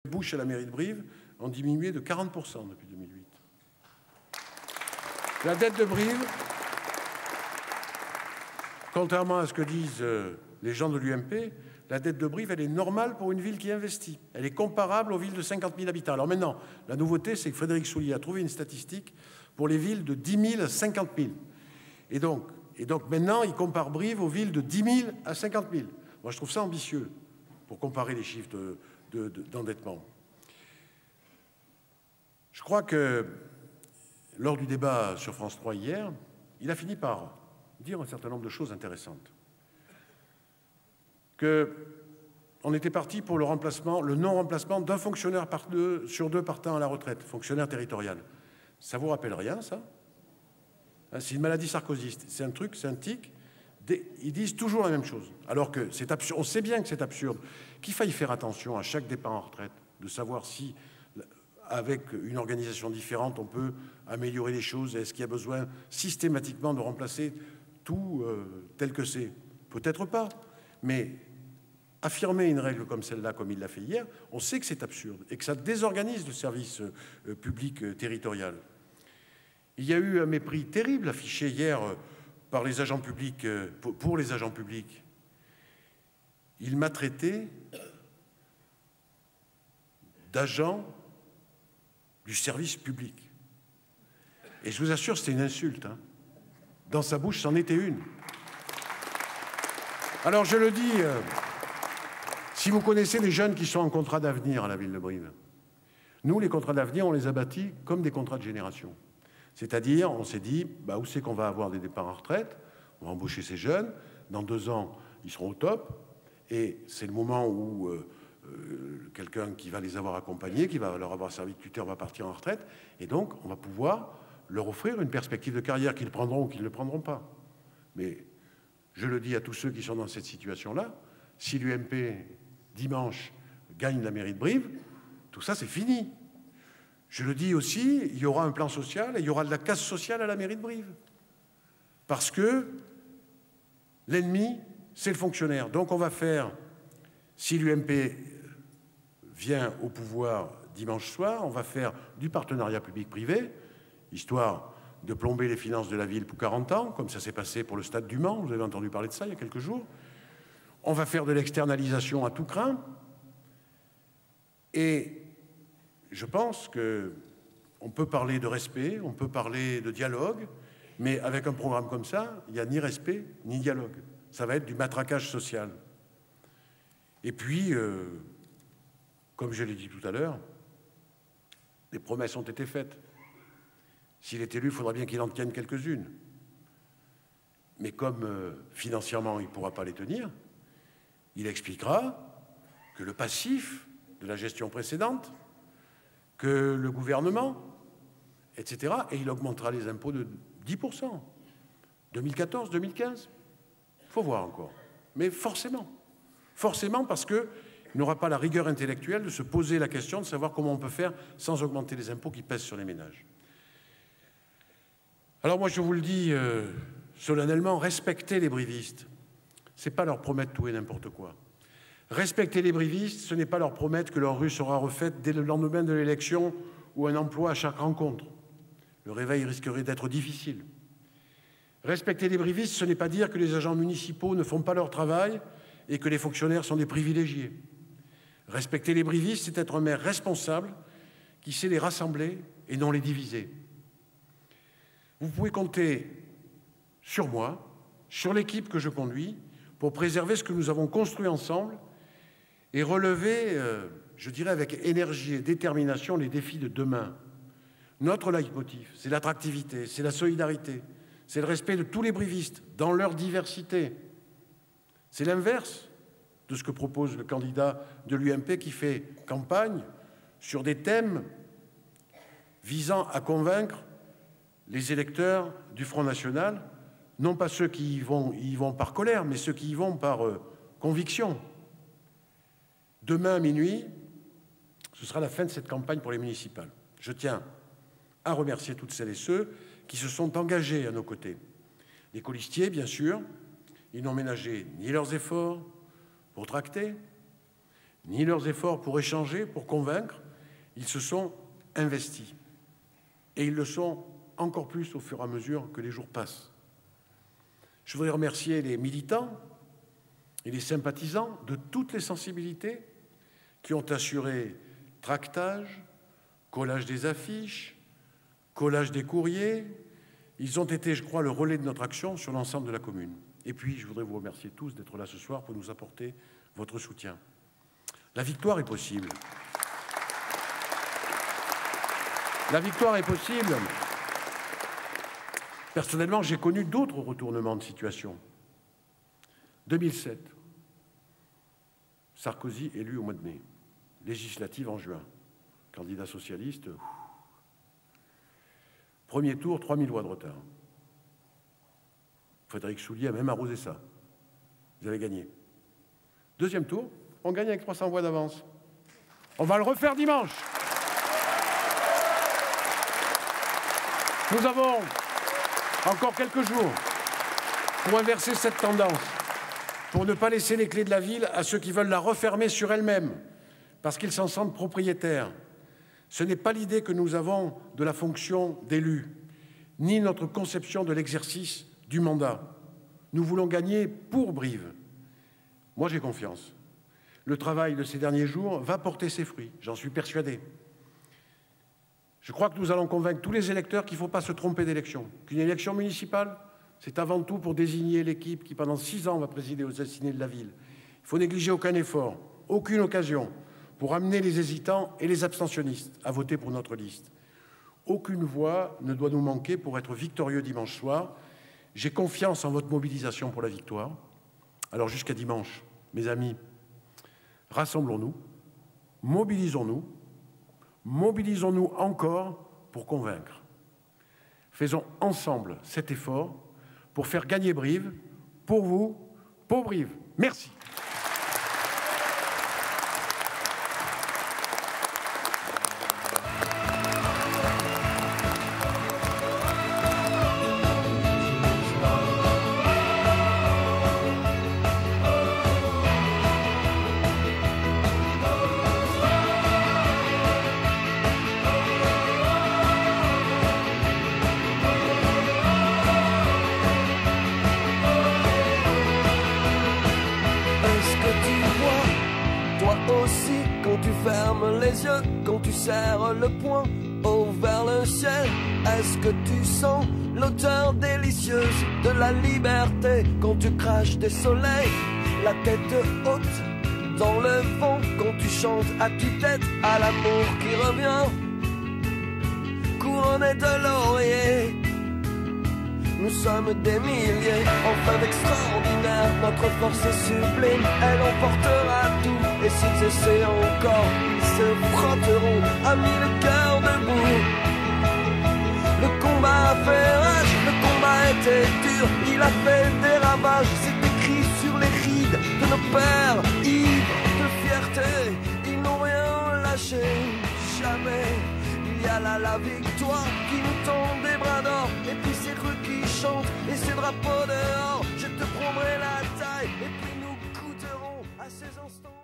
bouches à la mairie de Brive ont diminué de 40% depuis 2008. La dette de Brive, contrairement à ce que disent les gens de l'UMP, la dette de Brive, elle est normale pour une ville qui investit. Elle est comparable aux villes de 50 000 habitants. Alors maintenant, la nouveauté, c'est que Frédéric Soulier a trouvé une statistique pour les villes de 10 000 à 50 000. Et donc maintenant, il compare Brive aux villes de 10 000 à 50 000. Moi, je trouve ça ambitieux pour comparer les chiffres d'endettement. Je crois que lors du débat sur France 3 hier, il a fini par dire un certain nombre de choses intéressantes. Qu'on était parti pour le non-remplacement d'un fonctionnaire sur deux partant à la retraite, fonctionnaire territorial. Ça vous rappelle rien, ça? C'est une maladie sarkozyste, c'est un truc, c'est un tic. Ils disent toujours la même chose, alors que c'est absurde. On sait bien que c'est absurde, qu'il faille faire attention à chaque départ en retraite, de savoir si, avec une organisation différente, on peut améliorer les choses. Est-ce qu'il y a besoin systématiquement de remplacer tout tel que c'est? Peut-être pas, mais affirmer une règle comme celle-là, comme il l'a fait hier, on sait que c'est absurde et que ça désorganise le service public territorial. Il y a eu un mépris terrible affiché hier par les agents publics, pour les agents publics. Il m'a traité d'agent du service public. Et je vous assure, c'était une insulte. Hein. Dans sa bouche, c'en était une. Alors je le dis, si vous connaissez les jeunes qui sont en contrat d'avenir à la ville de Brive, nous, les contrats d'avenir, on les a bâtis comme des contrats de génération. C'est-à-dire, on s'est dit, où c'est qu'on va avoir des départs en retraite? On va embaucher ces jeunes. Dans 2 ans, ils seront au top. Et c'est le moment où quelqu'un qui va les avoir accompagnés, qui va leur avoir servi de tuteur, va partir en retraite. Et donc, on va pouvoir leur offrir une perspective de carrière qu'ils prendront ou qu'ils ne prendront pas. Mais je le dis à tous ceux qui sont dans cette situation-là, si l'UMP, dimanche, gagne la mairie de Brive, tout ça, c'est fini. Je le dis aussi, il y aura un plan social et il y aura de la casse sociale à la mairie de Brive. Parce que l'ennemi, c'est le fonctionnaire. Donc on va faire, si l'UMP vient au pouvoir dimanche soir, on va faire du partenariat public-privé, histoire de plomber les finances de la ville pour 40 ans, comme ça s'est passé pour le stade du Mans, vous avez entendu parler de ça il y a quelques jours. On va faire de l'externalisation à tout crin. Et je pense qu'on peut parler de respect, on peut parler de dialogue, mais avec un programme comme ça, il n'y a ni respect ni dialogue. Ça va être du matraquage social. Et puis, comme je l'ai dit tout à l'heure, des promesses ont été faites. S'il est élu, il faudra bien qu'il en tienne quelques-unes. Mais comme financièrement, il ne pourra pas les tenir, il expliquera que le passif de la gestion précédente, que le gouvernement, etc., et il augmentera les impôts de 10%. 2014, 2015, il faut voir encore. Mais forcément. Forcément parce qu'il n'aura pas la rigueur intellectuelle de se poser la question de savoir comment on peut faire sans augmenter les impôts qui pèsent sur les ménages. Alors moi, je vous le dis solennellement, respectez les brivistes. Ce n'est pas leur promettre tout et n'importe quoi. Respecter les brivistes, ce n'est pas leur promettre que leur rue sera refaite dès le lendemain de l'élection ou un emploi à chaque rencontre. Le réveil risquerait d'être difficile. Respecter les brivistes, ce n'est pas dire que les agents municipaux ne font pas leur travail et que les fonctionnaires sont des privilégiés. Respecter les brivistes, c'est être un maire responsable qui sait les rassembler et non les diviser. Vous pouvez compter sur moi, sur l'équipe que je conduis, pour préserver ce que nous avons construit ensemble et relever, je dirais avec énergie et détermination, les défis de demain. Notre leitmotiv, c'est l'attractivité, c'est la solidarité, c'est le respect de tous les brivistes dans leur diversité. C'est l'inverse de ce que propose le candidat de l'UMP qui fait campagne sur des thèmes visant à convaincre les électeurs du Front National, non pas ceux qui y vont par colère, mais ceux qui y vont par conviction. Demain à minuit, ce sera la fin de cette campagne pour les municipales. Je tiens à remercier toutes celles et ceux qui se sont engagés à nos côtés. Les colistiers, bien sûr, ils n'ont ménagé ni leurs efforts pour tracter, ni leurs efforts pour échanger, pour convaincre. Ils se sont investis. Et ils le sont encore plus au fur et à mesure que les jours passent. Je voudrais remercier les militants et les sympathisants de toutes les sensibilités qui ont assuré tractage, collage des affiches, collage des courriers. Ils ont été, je crois, le relais de notre action sur l'ensemble de la commune. Et puis, je voudrais vous remercier tous d'être là ce soir pour nous apporter votre soutien. La victoire est possible. La victoire est possible. Personnellement, j'ai connu d'autres retournements de situation. 2007, Sarkozy élu au mois de mai, législative en juin, candidat socialiste. Premier tour, 3000 voix de retard. Frédéric Soulier a même arrosé ça. Vous avez gagné. Deuxième tour, on gagne avec 300 voix d'avance. On va le refaire dimanche. Nous avons encore quelques jours pour inverser cette tendance, pour ne pas laisser les clés de la ville à ceux qui veulent la refermer sur elle-même, parce qu'ils s'en sentent propriétaires. Ce n'est pas l'idée que nous avons de la fonction d'élu, ni notre conception de l'exercice du mandat. Nous voulons gagner pour Brive. Moi, j'ai confiance. Le travail de ces derniers jours va porter ses fruits, j'en suis persuadé. Je crois que nous allons convaincre tous les électeurs qu'il ne faut pas se tromper d'élection, qu'une élection municipale, c'est avant tout pour désigner l'équipe qui, pendant 6 ans, va présider aux assignés de la ville. Il ne faut négliger aucun effort, aucune occasion pour amener les hésitants et les abstentionnistes à voter pour notre liste. Aucune voix ne doit nous manquer pour être victorieux dimanche soir. J'ai confiance en votre mobilisation pour la victoire. Alors jusqu'à dimanche, mes amis, rassemblons-nous, mobilisons-nous encore pour convaincre. Faisons ensemble cet effort pour faire gagner Brive, pour vous, pour Brive. Merci. Quand tu serres le poing haut vers le ciel, est-ce que tu sens l'odeur délicieuse de la liberté quand tu craches des soleils, la tête haute dans le vent quand tu chantes à tue-tête à l'amour qui revient, couronné de laurier. Nous sommes des milliers, enfin extraordinaires, notre force est sublime, elle emportera tout, et s'ils essaient encore, ils se frotteront à 1000 cœurs debout. Le combat a fait rage, le combat était dur, il a fait des ravages, c'est écrit sur les rides de nos pères, ivres de fierté, ils n'ont rien lâché, jamais. Il y a là la victoire qui nous tend des bras d'or, et puis ces rues qui chantent et ces drapeaux dehors. Je te prendrai la taille et puis nous goûterons à ces instants.